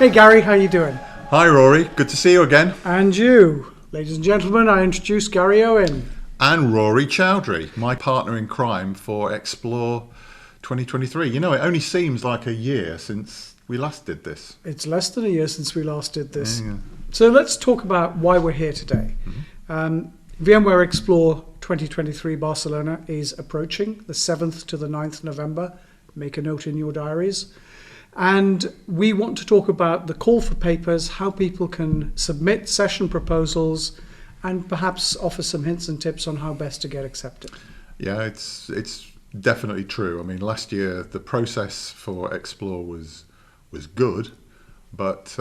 Hey Gary, how you doing? Hi Rory, good to see you again. And you. Ladies and gentlemen, I introduce Gary Owen. And Rory Chowdhury, my partner in crime for Explore 2023. You know, it only seems like a year since we last did this. It's less than a year since we last did this. Yeah. So let's talk about why we're here today. VMware Explore 2023 Barcelona is approaching the 7th to the 9th November. Make a note in your diaries. And we want to talk about the call for papers, how people can submit session proposals, and perhaps offer some hints and tips on how best to get accepted. Yeah, it's definitely true. I mean, last year the process for Explore was good, but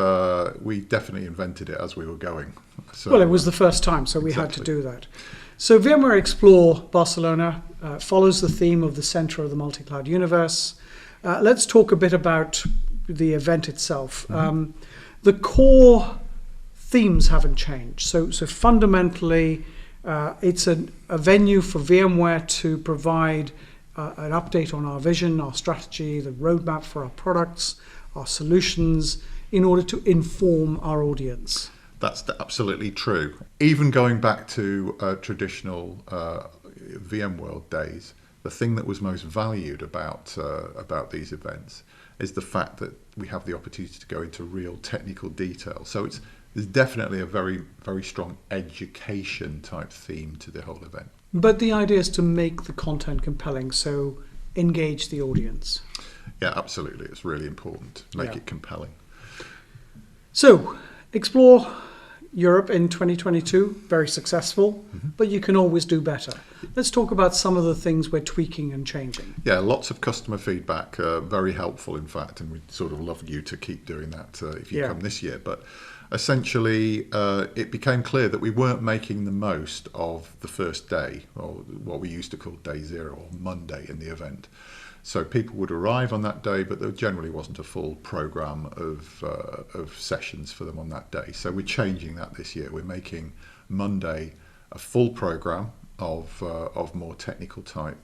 we definitely invented it as we were going. So, well, it was the first time, so we had to do that. So VMware Explore Barcelona follows the theme of the center of the multi-cloud universe. Let's talk a bit about the event itself. The core themes haven't changed. So fundamentally, it's a venue for VMware to provide an update on our vision, our strategy, the roadmap for our products, our solutions, in order to inform our audience. That's absolutely true. Even going back to traditional VMworld days, the thing that was most valued about these events is the fact that we have the opportunity to go into real technical detail. So there's definitely a very, very strong education type theme to the whole event. But the idea is to make the content compelling, so engage the audience. Yeah, absolutely. It's really important to make it compelling. So, Explore Europe in 2022, very successful, but you can always do better. Let's talk about some of the things we're tweaking and changing. Yeah, lots of customer feedback, very helpful in fact, and we'd sort of love you to keep doing that if you come this year. But essentially, it became clear that we weren't making the most of the first day, or what we used to call day zero, or Monday in the event. So people would arrive on that day, but there generally wasn't a full program of sessions for them on that day. So we're changing that this year. We're making Monday a full program of more technical type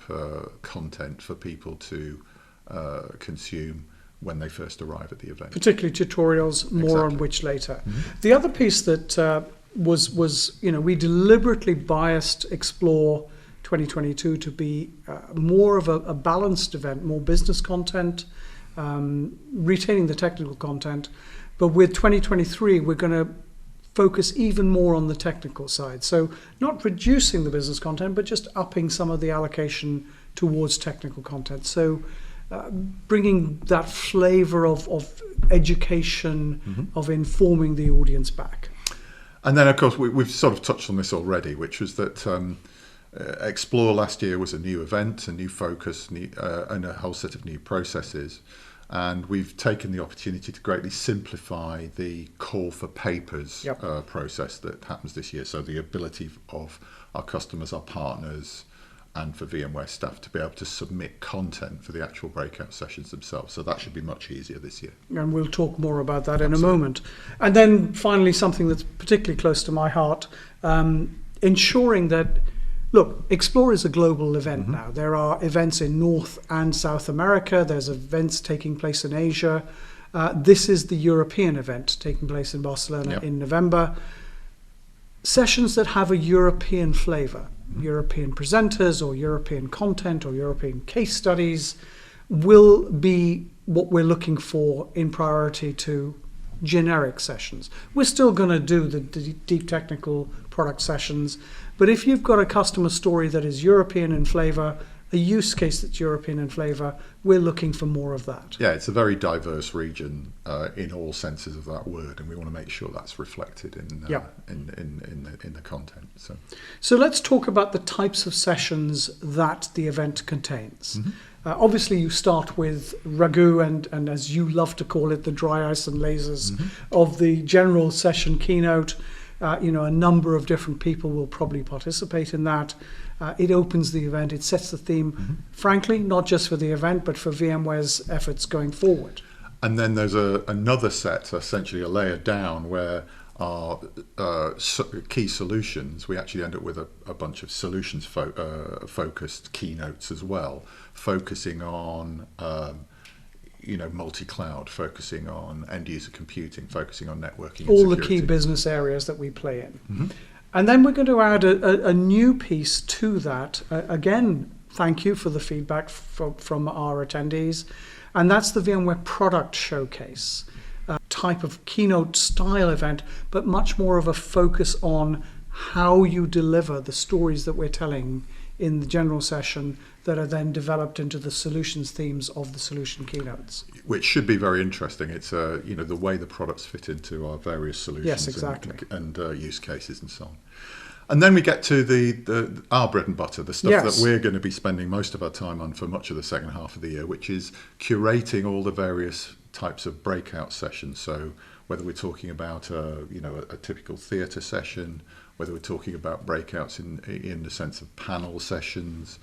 content for people to consume when they first arrive at the event. Particularly tutorials, more on which later. The other piece that was we deliberately biased Explore 2022 to be more of a balanced event, more business content, retaining the technical content. But with 2023, we're going to focus even more on the technical side. So not reducing the business content, but just upping some of the allocation towards technical content. So bringing that flavor of education, of informing the audience back. And then, of course, we've sort of touched on this already, which was that Explore last year was a new event, a new focus, and a whole set of new processes. And we've taken the opportunity to greatly simplify the call for papers process that happens this year. So the ability of our customers, our partners, and for VMware staff to be able to submit content for the actual breakout sessions themselves. So that should be much easier this year. And we'll talk more about that in a moment. And then finally, something that's particularly close to my heart, ensuring that, look, Explore is a global event now. There are events in North and South America. There's events taking place in Asia. This is the European event taking place in Barcelona in November. Sessions that have a European flavor, European presenters or European content or European case studies will be what we're looking for in priority to generic sessions. We're still going to do the deep technical product sessions, but if you've got a customer story that is European in flavor, a use case that's European in flavor, we're looking for more of that. Yeah, it's a very diverse region in all senses of that word, and we want to make sure that's reflected in the content. So let's talk about the types of sessions that the event contains. Obviously, you start with ragu and as you love to call it, the dry ice and lasers of the general session keynote. A number of different people will probably participate in that. It opens the event, it sets the theme, frankly, not just for the event, but for VMware's efforts going forward. And then there's another set, essentially a layer down, where our key solutions, we actually end up with a bunch of solutions focused keynotes as well, focusing on multi-cloud, focusing on end-user computing, focusing on networking and all security. the key business areas that we play in. Mm-hmm. And then we're going to add a new piece to that. Again, thank you for the feedback from our attendees. And that's the VMware Product Showcase, type of keynote style event, but much more of a focus on how you deliver the stories that we're telling in the general session that are then developed into the solutions themes of the solution keynotes. Which should be very interesting. It's the way the products fit into our various solutions. Yes, exactly. and use cases and so on. And then we get to our bread and butter, the stuff that we're going to be spending most of our time on for much of the second half of the year, which is curating all the various types of breakout sessions. So whether we're talking about a typical theatre session, whether we're talking about breakouts in the sense of panel sessions,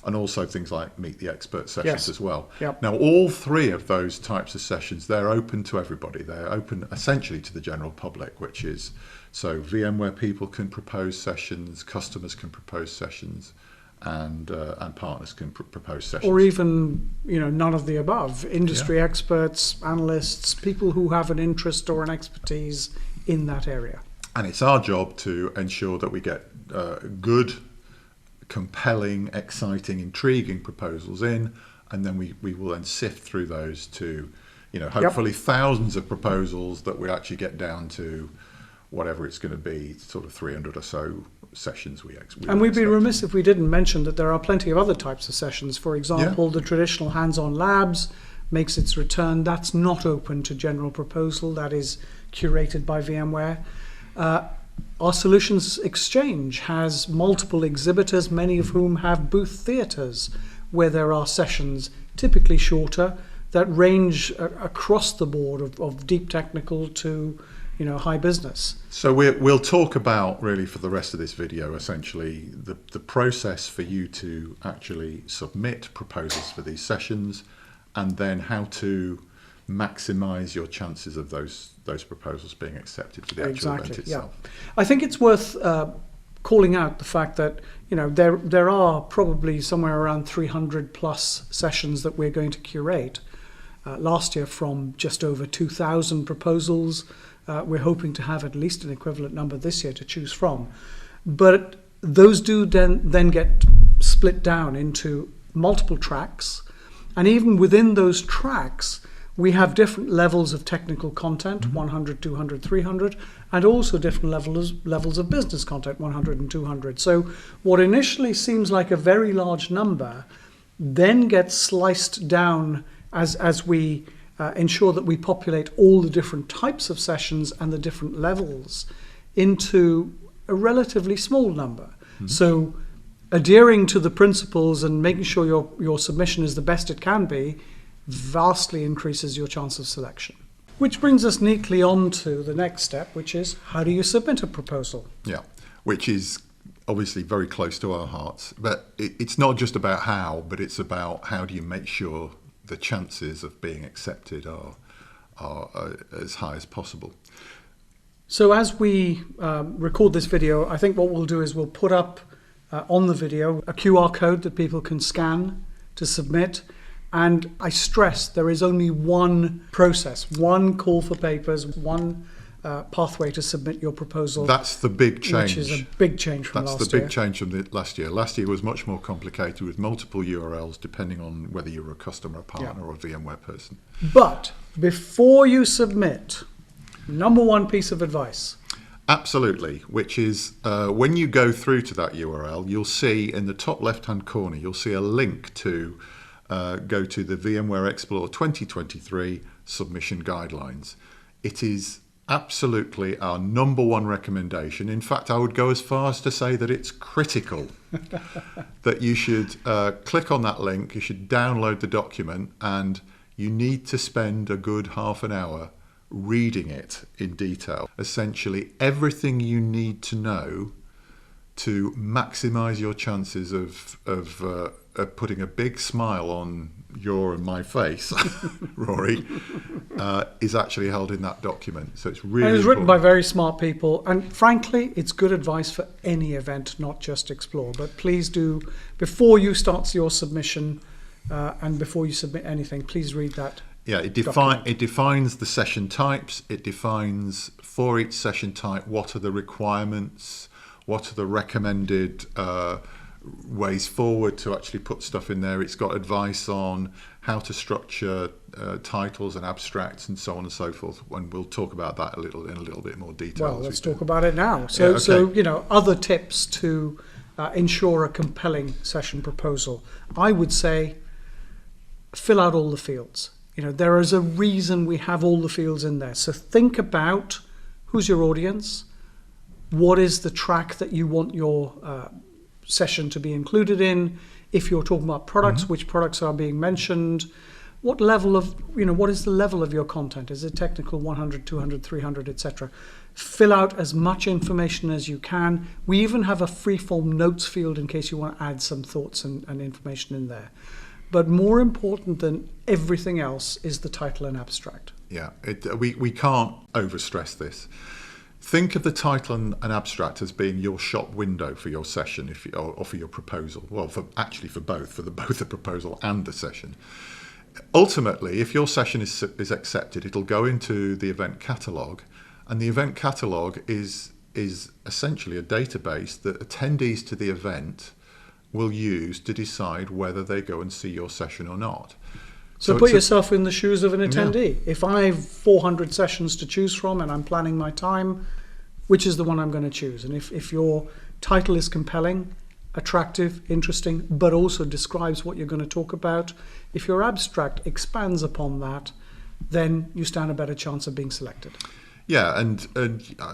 and also things like Meet the Expert sessions as well. Yep. Now, all three of those types of sessions, they're open to everybody. They're open essentially to the general public, which is, so VMware people can propose sessions, customers can propose sessions, and partners can propose sessions. Or even, none of the above. Industry experts, analysts, people who have an interest or an expertise in that area. And it's our job to ensure that we get good, compelling, exciting, intriguing proposals in, and then we will then sift through those to, hopefully thousands of proposals that we actually get down to whatever it's going to be, sort of 300 or so sessions and we'd be remiss if we didn't mention that there are plenty of other types of sessions. For example, the traditional hands-on labs makes its return. That's not open to general proposal. That is curated by VMware. Our Solutions Exchange has multiple exhibitors, many of whom have booth theatres where there are sessions, typically shorter, that range across the board of deep technical to high business. So we'll talk about, really, for the rest of this video, essentially the process for you to actually submit proposals for these sessions, and then how to maximize your chances of those proposals being accepted for the actual event itself. Yeah. I think it's worth calling out the fact that there are probably somewhere around 300 plus sessions that we're going to curate. Last year, from just over 2,000 proposals, we're hoping to have at least an equivalent number this year to choose from. But those do then get split down into multiple tracks, and even within those tracks we have different levels of technical content, 100, 200, 300, and also different levels of business content, 100 and 200. So what initially seems like a very large number then gets sliced down as we ensure that we populate all the different types of sessions and the different levels into a relatively small number. So adhering to the principles and making sure your submission is the best it can be vastly increases your chance of selection. Which brings us neatly on to the next step, which is how do you submit a proposal? Yeah, which is obviously very close to our hearts. But it's not just about how, but it's about how do you make sure the chances of being accepted are as high as possible. So as we record this video, I think what we'll do is we'll put up on the video a QR code that people can scan to submit. And I stress there is only one process, one call for papers, one pathway to submit your proposal. That's the big change. Which is a big change from last year. That's the big change from last year. Last year was much more complicated with multiple URLs depending on whether you were a customer, a partner, or a VMware person. But before you submit, number one piece of advice. Absolutely, which is when you go through to that URL, you'll see in the top left-hand corner, you'll see a link to go to the VMware Explore 2023 submission guidelines. It is absolutely our number one recommendation. In fact, I would go as far as to say that it's critical that you should click on that link, you should download the document, and you need to spend a good half an hour reading it in detail. Essentially, everything you need to know to maximize your chances of putting a big smile on your and my face, Rory, is actually held in that document. So it's really. And it was written by very smart people, and frankly, it's good advice for any event, not just Explore. But please do, before you start your submission and before you submit anything, please read that. Yeah, it document. defines the session types. It defines for each session type what are the requirements, what are the recommended ways forward to actually put stuff in there. It's got advice on how to structure titles and abstracts and so on and so forth. And we'll talk about that in a little bit more detail. Well, let's talk about it now. So, Yeah, okay. other tips to ensure a compelling session proposal. I would say fill out all the fields. There is a reason we have all the fields in there. So think about who's your audience, what is the track that you want your session to be included in. If you're talking about products, which products are being mentioned, what level of, what is the level of your content? Is it technical, 100, 200, 300, etc.? Fill out as much information as you can. We even have a free-form notes field in case you want to add some thoughts and information in there. But more important than everything else is the title and abstract. Yeah, we can't overstress this. Think of the title and abstract as being your shop window for your session, or for your proposal. Well, for both, both the proposal and the session. Ultimately, if your session is accepted, it'll go into the event catalogue, and the event catalogue is essentially a database that attendees to the event will use to decide whether they go and see your session or not. So put yourself in the shoes of an attendee. Yeah. If I have 400 sessions to choose from and I'm planning my time, which is the one I'm going to choose? And if your title is compelling, attractive, interesting, but also describes what you're going to talk about, if your abstract expands upon that, then you stand a better chance of being selected. Yeah, and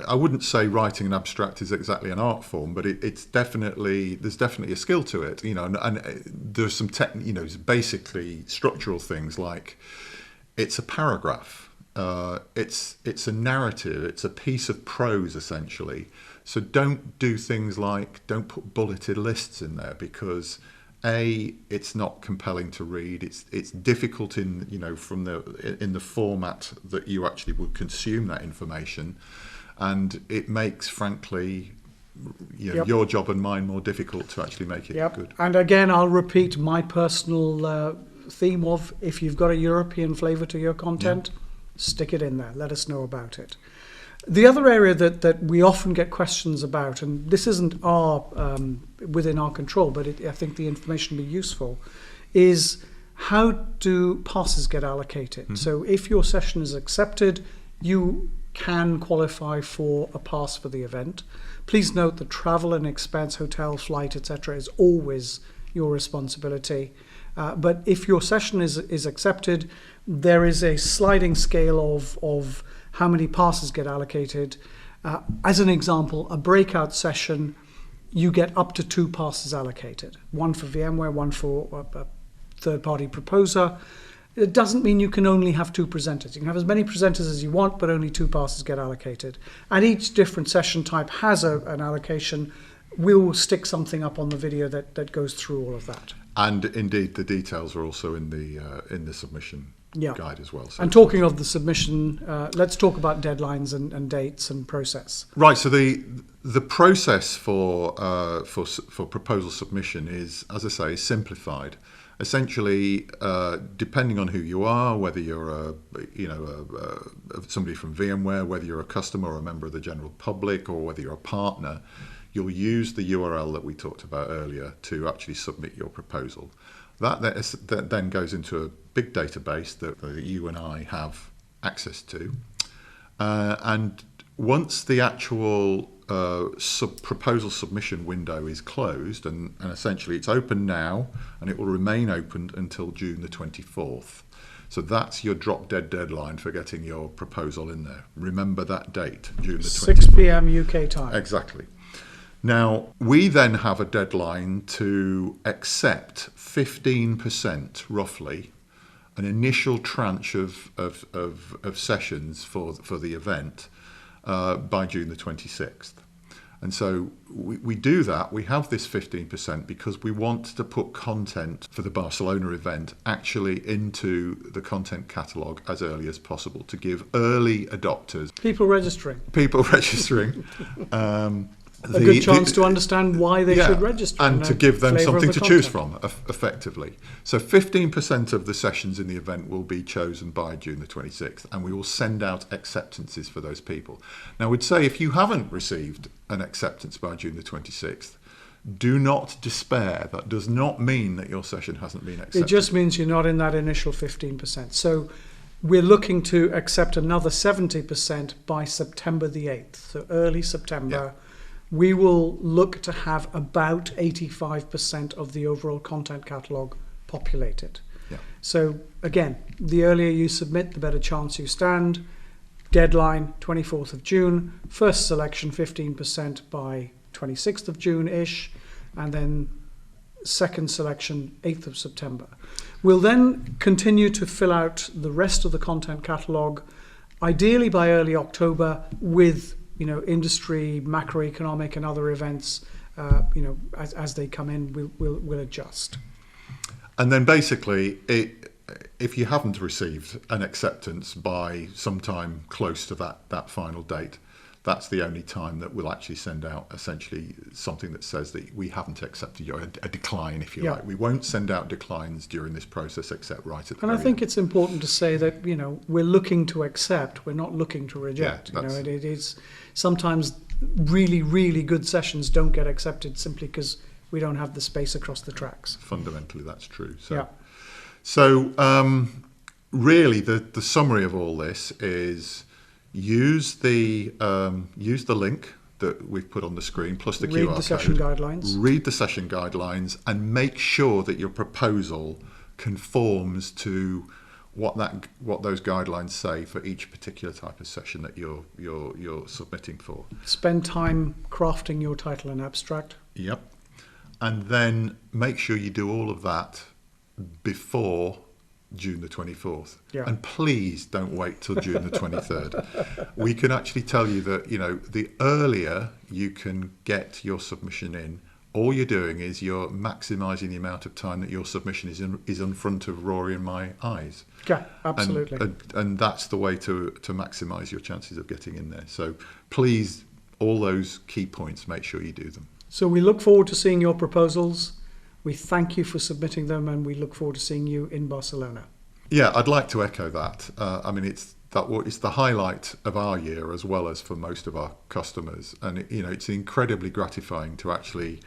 I wouldn't say writing an abstract is exactly an art form, but there's definitely a skill to it, and there's some basically structural things like it's a paragraph, it's a narrative, it's a piece of prose essentially. So don't do things like don't put bulleted lists in there because it's not compelling to read. It's difficult in the format that you actually would consume that information, and it makes, frankly, your job and mine more difficult to actually make it good. And again, I'll repeat my personal theme of if you've got a European flavour to your content, stick it in there. Let us know about it. The other area that we often get questions about, and this isn't within our control, but I think the information will be useful, is how do passes get allocated? Mm-hmm. So if your session is accepted, you can qualify for a pass for the event. Please note that travel and expense, hotel, flight, etc. is always your responsibility. But if your session is accepted, there is a sliding scale of how many passes get allocated. As an example, a breakout session, you get up to 2 passes allocated. One for VMware, one for a third-party proposer. It doesn't mean you can only have 2 presenters. You can have as many presenters as you want, but only 2 passes get allocated. And each different session type has an allocation. We'll stick something up on the video that goes through all of that. And indeed, the details are also in the submission guide as well. So and talking of the submission, let's talk about deadlines and dates and process. Right. So the process for proposal submission is, as I say, simplified. Essentially, depending on who you are, whether you're somebody from VMware, whether you're a customer or a member of the general public, or whether you're a partner, you'll use the URL that we talked about earlier to actually submit your proposal. That then goes into a big database that you and I have access to. And once the actual proposal submission window is closed, and essentially it's open now, and it will remain open until June the 24th. So that's your drop-dead deadline for getting your proposal in there. Remember that date, June the 24th. 6 p.m. UK time. Exactly. Now, we then have a deadline to accept 15%, roughly, an initial tranche of sessions for the event by June the 26th. And so we do that. We have this 15% because we want to put content for the Barcelona event actually into the content catalogue as early as possible to give early adopters, people registering, a good chance to understand why they should register. And to give them something to choose content. from, effectively. So 15% of the sessions in the event will be chosen by June the 26th, and we will send out acceptances for those people. Now, we'd say if you haven't received an acceptance by June the 26th, do not despair. That does not mean that your session hasn't been accepted. It just means you're not in that initial 15%. So we're looking to accept another 70% by September the 8th, so early September. Yeah. We will look to have about 85% of the overall content catalogue populated. Yeah. So again, the earlier you submit, the better chance you stand. Deadline 24th of June, first selection 15% by 26th of June-ish, and then second selection 8th of September. We'll then continue to fill out the rest of the content catalogue, ideally by early October, with industry, macroeconomic and other events, as they come in, we'll adjust. And then basically, if you haven't received an acceptance by sometime close to that final date, that's the only time that we'll actually send out essentially something that says that we haven't accepted a decline, if you like. We won't send out declines during this process except right at the And I very think end. it's important to say that, we're looking to accept, we're not looking to reject. Yeah, it is sometimes really, really good sessions don't get accepted simply because we don't have the space across the tracks. Fundamentally, that's true. Yeah. So really, the summary of all this is use the link that we've put on the screen plus the QR code. Read the session guidelines. Read the session guidelines and make sure that your proposal conforms to what those guidelines say for each particular type of session that you're submitting for. Spend time crafting your title and abstract. Yep. And then make sure you do all of that before June the 24th. Yeah. And please don't wait till June the 23rd. We can actually tell you that, the earlier you can get your submission in, all you're doing is you're maximising the amount of time that your submission is in front of Rory and my eyes. Yeah, absolutely. And that's the way to maximise your chances of getting in there. So please, all those key points, make sure you do them. So we look forward to seeing your proposals. We thank you for submitting them, and we look forward to seeing you in Barcelona. Yeah, I'd like to echo that. It's the highlight of our year as well as for most of our customers, and it's incredibly gratifying to actually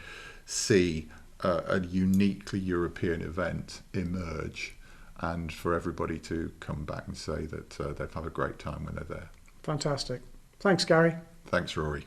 see a uniquely European event emerge, and for everybody to come back and say that they've had a great time when they're there. Fantastic. Thanks, Gary. Thanks, Rory.